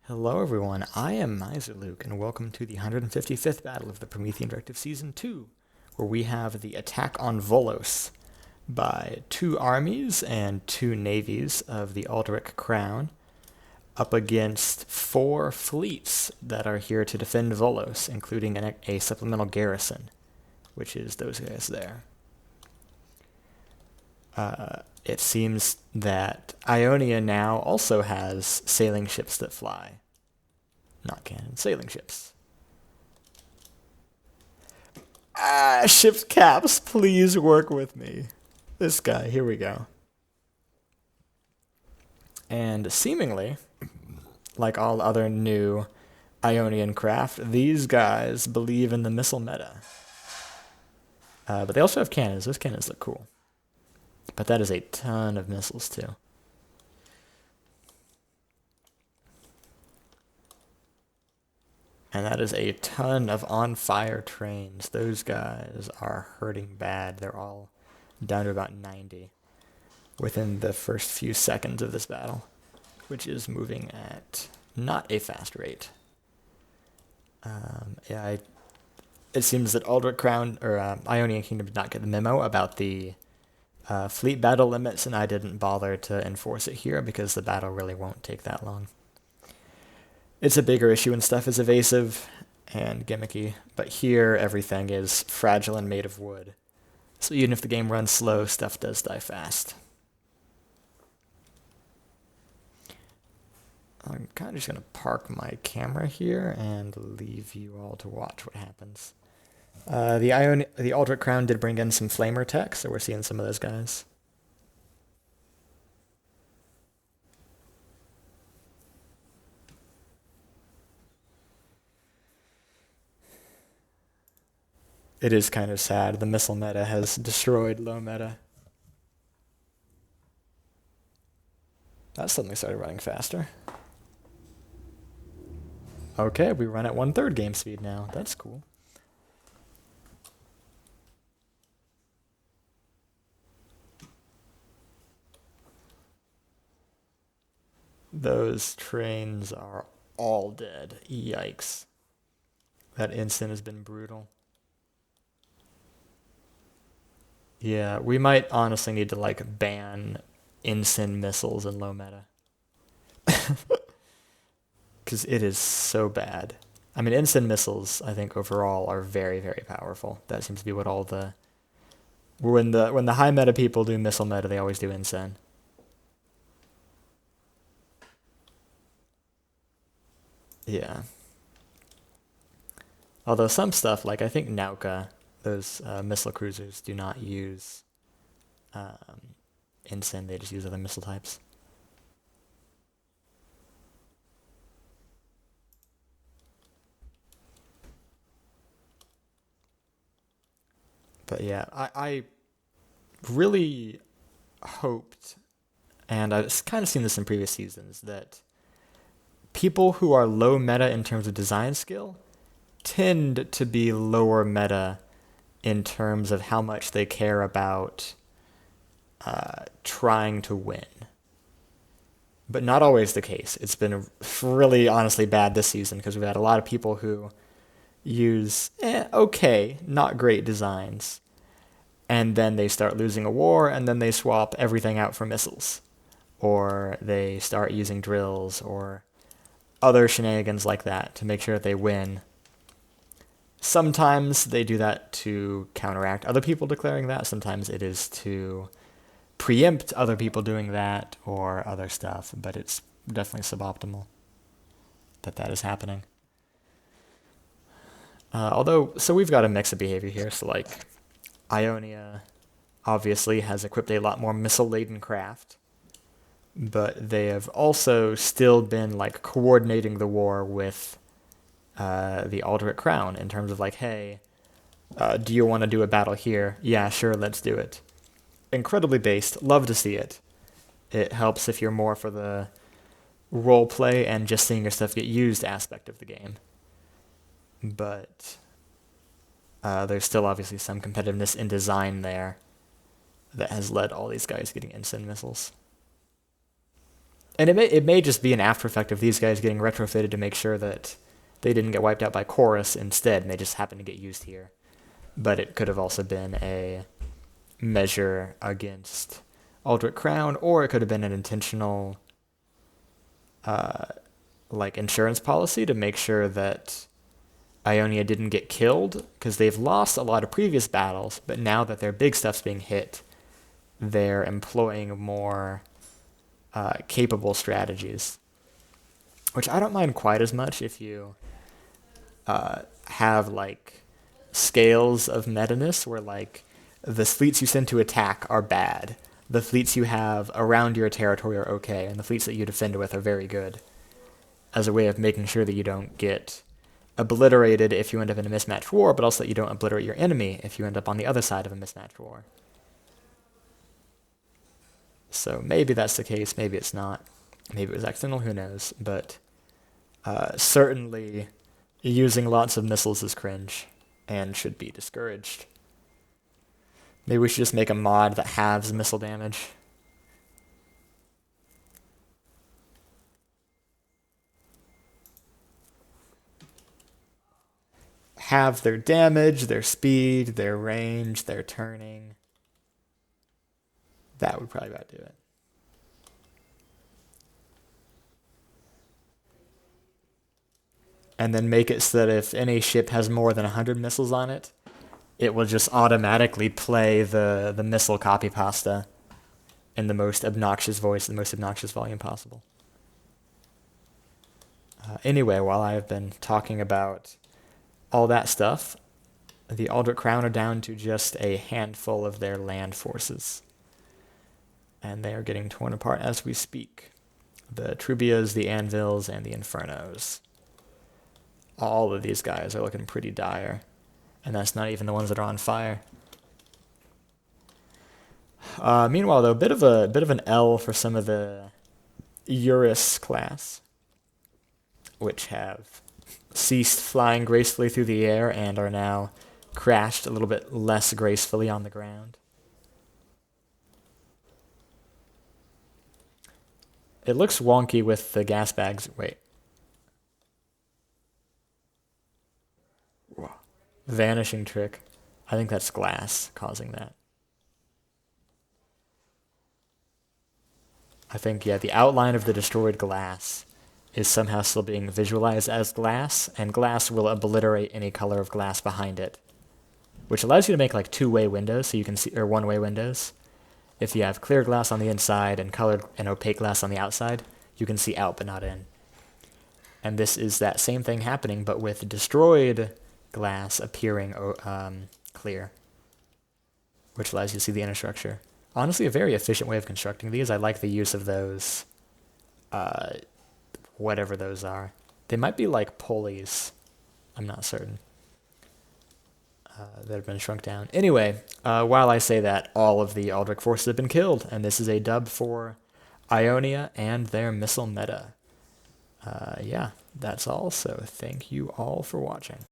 Hello everyone, I am Miser Luke, and welcome to the 155th battle of the Promethean Directive Season 2, where we have the attack on Volos by two armies and two navies of the Auldric Crown up against four fleets that are here to defend Volos, including a supplemental garrison, which is those guys there. It seems that Ionia now also has sailing ships that fly. Not cannon, sailing ships. Ship's caps, please work with me. This guy, here we go. And seemingly, like all other new Ionian craft, these guys believe in the missile meta. But they also have cannons. Those cannons look cool. But that is a ton of missiles, too. And that is a ton of on-fire trains. Those guys are hurting bad. They're all down to about 90 within the first few seconds of this battle, which is moving at not a fast rate. It seems that Auldric Crown, or Ionian Kingdom, did not get the memo about the fleet battle limits, and I didn't bother to enforce it here because the battle really won't take that long. It's a bigger issue when stuff is evasive and gimmicky, but here everything is fragile and made of wood. So even if the game runs slow, stuff does die fast. I'm kind of just going to park my camera here and leave you all to watch what happens. The Auldric Crown did bring in some flamer tech, so we're seeing some of those guys. It is kind of sad. The missile meta has destroyed low meta. That suddenly started running faster. Okay, we run at 1/3 game speed now. That's cool. Those trains are all dead. Yikes. That instant has been brutal. Yeah, we might honestly need to like ban ensign missiles in low meta. Because it is so bad. I mean, ensign missiles, I think overall are very, very powerful. That seems to be what all the when the high meta people do missile meta, they always do ensign. Yeah. Although some stuff, like I think Nauka, those missile cruisers do not use ensign. They just use other missile types. But yeah, I really hoped, and I've kind of seen this in previous seasons, that people who are low meta in terms of design skill tend to be lower meta in terms of how much they care about trying to win. But not always the case. It's been really honestly bad this season because we've had a lot of people who use okay, not great designs, and then they start losing a war, and then they swap everything out for missiles, or they start using drills or other shenanigans like that to make sure that they win. Sometimes they do that to counteract other people declaring that. Sometimes it is to preempt other people doing that or other stuff, but it's definitely suboptimal that is happening. So we've got a mix of behavior here. So like Ionia obviously has equipped a lot more missile-laden craft, but they have also still been like coordinating the war with the Auldric Crown in terms of like, hey, do you want to do a battle here? Yeah, sure, let's do it. Incredibly based. Love to see it. It helps if you're more for the role play and just seeing your stuff get used aspect of the game. But there's still obviously some competitiveness in design there that has led all these guys getting ensign missiles. And it may just be an after effect of these guys getting retrofitted to make sure that they didn't get wiped out by Chorus instead, and they just happened to get used here. But it could have also been a measure against Auldric Crown, or it could have been an intentional like insurance policy to make sure that Ionia didn't get killed, because they've lost a lot of previous battles, but now that their big stuff's being hit, they're employing more capable strategies, which I don't mind quite as much if you have like scales of meta-ness where like the fleets you send to attack are bad, the fleets you have around your territory are okay, and the fleets that you defend with are very good, as a way of making sure that you don't get obliterated if you end up in a mismatched war, but also that you don't obliterate your enemy if you end up on the other side of a mismatched war. So maybe that's the case, maybe it's not. Maybe it was accidental, who knows. But certainly using lots of missiles is cringe and should be discouraged. Maybe we should just make a mod that halves missile damage. Have their damage, their speed, their range, their turning. That would probably about do it. And then make it so that if any ship has more than 100 missiles on it, it will just automatically play the missile copy pasta in the most obnoxious voice, the most obnoxious volume possible. Anyway, while I have been talking about all that stuff, the Auldric Crown are down to just a handful of their land forces. And they are getting torn apart as we speak. The Trubias, the Anvils, and the Infernos. All of these guys are looking pretty dire. And that's not even the ones that are on fire. Meanwhile, though, a bit of an L for some of the Eurus class, which have ceased flying gracefully through the air and are now crashed a little bit less gracefully on the ground. It looks wonky with the gas bags. Wait. Vanishing trick. I think that's glass causing that. I think, yeah, the outline of the destroyed glass is somehow still being visualized as glass, and glass will obliterate any color of glass behind it, which allows you to make like two-way windows, so you can see, or one-way windows. If you have clear glass on the inside and colored and opaque glass on the outside, you can see out but not in. And this is that same thing happening, but with destroyed glass appearing clear, which allows you to see the inner structure. Honestly, a very efficient way of constructing these. I like the use of those, whatever those are. They might be like pulleys. I'm not certain. That have been shrunk down. Anyway, while I say that, all of the Auldric forces have been killed, and this is a dub for Ionia and their missile meta. Yeah, that's all, so thank you all for watching.